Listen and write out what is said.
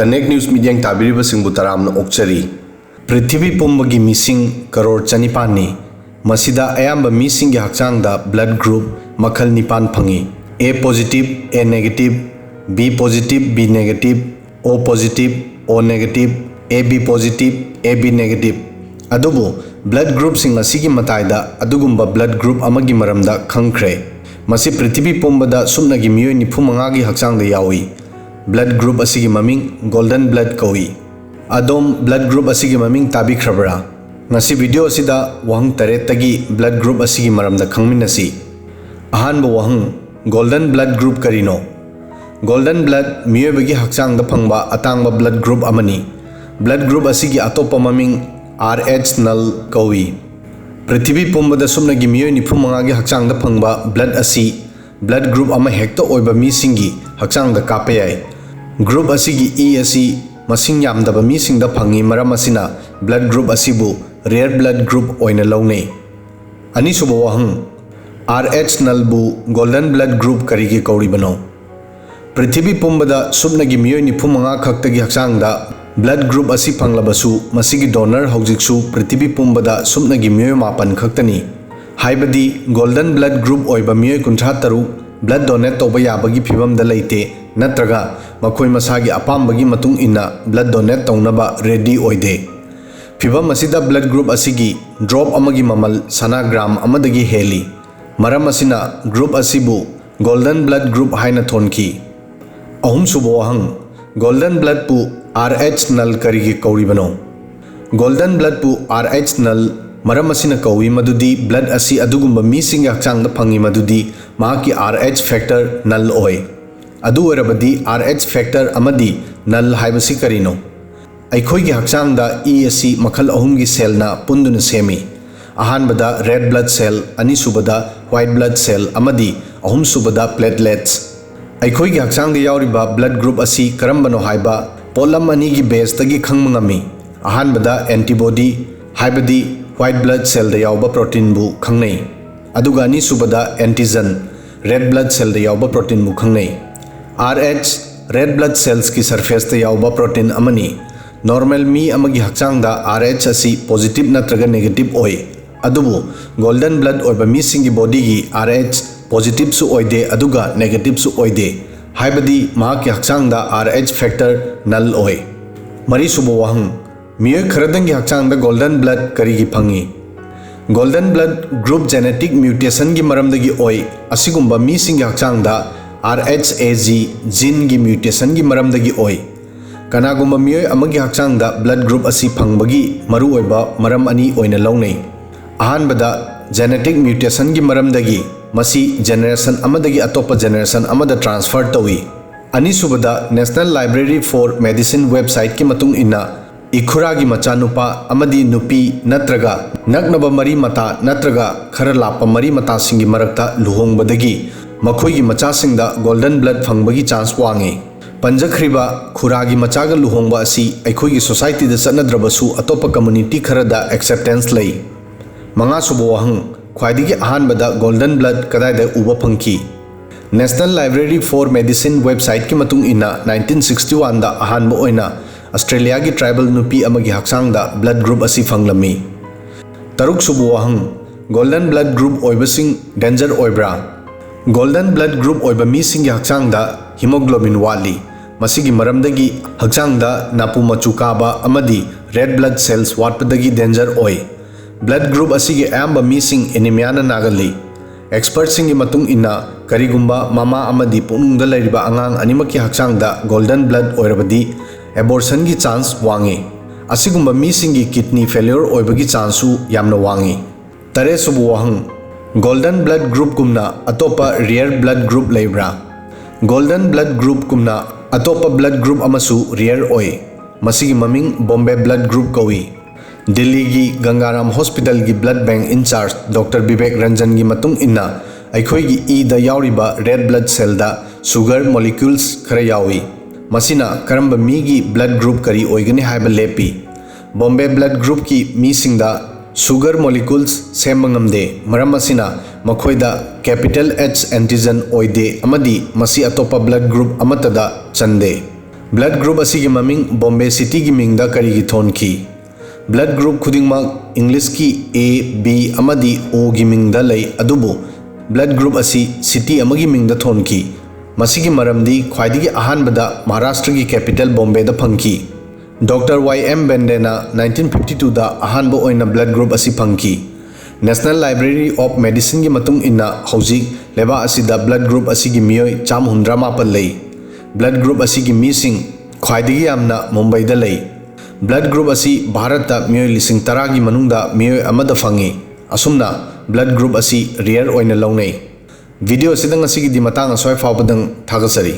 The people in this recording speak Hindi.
कनेक्ट न्यूज मीडिया ताबीरिबसिंगबु तरामना ओक्चरी पृथ्वी पुंबगी मिसिंग करोड़ चनिपानी मसिदा अयाम्ब मिसिंग हक्चांगदा ब्लड ग्रुप मखल निपान फंगी A positive A negative B positive B negative O positive O negative A B positive A B negative अदुबु ब्लड ग्रुप सिंग असिगी मताइदा अदुगुंबा ब्लड ग्रुप अमगी मरमदा खंख्रे मसि पृथ्वी पुंबदा सुमनगी मियोय निफुमंगागी हक्चांगदा यावी ब्लड ग्रुप असिगी ममिंग गोल्डन ब्लड कौई अदोम ब्लड ग्रुप असिगी ममिंग ताबिख्रबरा ngasi video asida wahang taretagi blood group asigi maramda khangminasi ahanba wahang golden blood group karino golden blood miyobagi hakchang da phangba atangba blood group amani blood group asigi atopa maming RH null kawi prithvi pumbada sumnagi miyoy nifumanga gi hakchang da phangba blood asi blood group ama hekta oiba mi singi hakchang da kape yai group asigi E asi masing yamdaba mi singda phangi maram asina blood group asibu rare blood group oina laune ani subo wahang RH null bu golden blood group karigi kauri bano prithvi pumbada subnagi miyoy nifumanga khaktagi hakchangda blood group asi phanglabasu masigi donor haujiksu prithvi pumbada subnagi miyoy mapan khaktani haibadi golden blood group oiba miyoy kunthra taru blood donate toba yabagi phibam da leite natraga makoi masagi apambagi matung inna blood donate taunaba ready oide फिबम असिदा ब्लड ग्रुप असिगी ड्रॉप अमगी ममल सनाग्राम अमदगी हेली मरम असिना ग्रुप असिबु गोल्डन ब्लड ग्रुप हाइना थोनकी अहुम सुबो हंग गोल्डन ब्लड पु RH नल करिगी कौरी बनो गोल्डन ब्लड पु RH नल मरम असिना कौई मदुदी ब्लड असि अदुगुंबा मीसिंग हक्चांग द फंगी मदुदी माकी RH फैक्टर नल ओय अदु वरबदी RH फैक्टर अमदी नल हाइबसी करिनो अखोई हक्चांगदा E असि मखल अहुमगी सेलना पुंदुन सेमी अहानबदा रेड ब्लड सेल अनिसुबदा व्हाइट ब्लड सेल अमदी अहुमसुबदा प्लेटलेट्स अखोई हक्चांगदा यावरिबा ब्लड ग्रुप असि करम्बनो हाइबा पोलम अनिगी बेस तगी खंगमंगमी अहानबदा एंटीबॉडी हाइबदी व्हाइट ब्लड सेल दा यावबा प्रोटीन बु खंगनै अदुगा अनिसुबदा एंटीजन रेड ब्लड सेल दा यावबा प्रोटीन बु खंगनै RH रेड ब्लड सेल्स की सरफेस दा यावबा प्रोटीन अमनी नॉर्मल मी अमगी हक्चांगदा RH असि पॉजिटिव नत्रगा नेगेटिव ओय अदुबु गोल्डन ब्लड ओइबा मी सिंगी बॉडी गी RH पॉजिटिव सु ओइदे अदुगा नेगेटिव सु ओइदे हाइबदी माकी हक्चांगदा RH फैक्टर नल ओय मरी सुबो वहंग मियोय खरदंगी हक्चांगदा गोल्डन ब्लड करिगी फंगी golden blood group genetic mutation गी मरमदगी ओय असिगुंबा मी सिंगी हक्चांगदा RHAG जीन गी म्यूटेशन गी मरमदगी ओय कनागुंबा मियोय अमगी हक्चांगदा ब्लड ग्रुप असी फंगबगी मरु ओइबा मरम अनी ओइना लौनै अहानबदा जेनेटिक म्यूटेशन गी मरमदगी मसी जेनरेशन अमदगी अतोपा जेनरेशन अमदा ट्रांसफर तौई अनीसुबदा national library for medicine website की मतुंग इन्ना इखुरागी मचानुपा अमदी नुपी नत्रगा नग्नबा मरी मता नत्रगा खर लापा मरी मता सिंगी मरक्ता लुहोंगबदगी मखोइगी मचासिंगदा गोल्डन ब्लड फंगबगी चांस वांगे पंजख्रिबा खुरागी मचागा लुहोंगबा असि अखोइगी सोसाइटी दा चनद्रबसु अतोपा कम्युनिटी खरदा एक्सेप्टेंस लई मंगा सुबो वहंग ख्वाइदिगी अहानबदा गोल्डन ब्लड कदाइदा उबा फंकी national library for medicine website की मतुंग इना 1961 दा अहानबा ओइना ऑस्ट्रेलिया की ट्राइबल नुपी अमगी हक्सांगदा ब्लड ग्रुप असि फंगलमी तरुक सुबो वहंग गोल्डन ब्लड ग्रुप ओइबसिंग डेंजर ओइब्रा गोल्डन ब्लड ग्रुप ओइबा मीसिंग हक्सांगदा हीमोग्लोबिन वाली मसिगी मरमदगी हक्चांगदा नापु मचु काबा अमदी रेड ब्लड सेल्स वाटपदगी डेंजर ओय ब्लड ग्रुप असिगी अयाम्बा मीसिंग एनीमियाना नागली एक्सपर्ट सिंगी मतुंग इन्ना करिगुंबा मामा अमदी पुनुंगदा लैरिबा अंगांग अनिमकी हक्चांगदा गोल्डन ब्लड ओइरबदी एबॉर्शन की चांस वांगे असिगुंबा मीसिंगी किडनी फेल्योर ओइबगी चांसु यामना वांगे तरे सुबु वहंग गोल्डन ब्लड ग्रुप कुमना अतोपा रियर ब्लड ग्रुप लेब्रा गोल्डन ब्लड ग्रुप कुमना अतोपा ब्लड ग्रुप अमसु रियर ओय मसिगी ममिंग बॉम्बे ब्लड ग्रुप कौई दिल्ली की गंगाराम हॉस्पिटल की blood bank incharge doctor Vivek Ranjan की मतुंग इन्ना अखोइगी ई दा यावरिबा रेड ब्लड सेल दा शुगर मॉलिक्यूल्स खरा यावी मसिना करंब मी की ब्लड ग्रुप करी ओइगनी हाइबा लेपी बॉम्बे ब्लड ग्रुप की मी सिंगदा शुगर मॉलिक्यूल्स सेमंगमदे मरम असिना मखोइदा कैपिटल H एंटीजन ओइदे अमदी मसी अतोपा ब्लड ग्रुप अमतदा चंदे ब्लड ग्रुप असिगी ममिंग बॉम्बे सिटी की मिंगदा करीगी थोनकी ब्लड ग्रुप खुदिंगमक इंग्लिश की ए बी अमदी ओ की मिंगदा लई अदुबो ब्लड ग्रुप असी सिटी अमगी मिंगदा थोनकी मसिगी मरमदी ख्वाइदिगी अहानबदा महाराष्ट्र की कैपिटल बॉम्बे दा फंकी डॉक्टर वाई.एम. बेंडेना 1952 दा अहानबो ओइना ब्लड ग्रुप असी funky national library of medicine की मतुंग इन्ना हौजिक लेबा असिदा ब्लड ग्रुप असिगी मियोय 154 लई ब्लड ग्रुप असिगी मीसिंग ख्वाइदिगी यामना मुंबई दा लई ब्लड ग्रुप असी भारत दा मियोय 10,000 की मनुंगदा मियोय अमदा फंगी असुमना ब्लड ग्रुप असी रियर ओइना लौनै वीडियो सिदंग असिगी दि मतंग असोय फावबदंग थागसरी।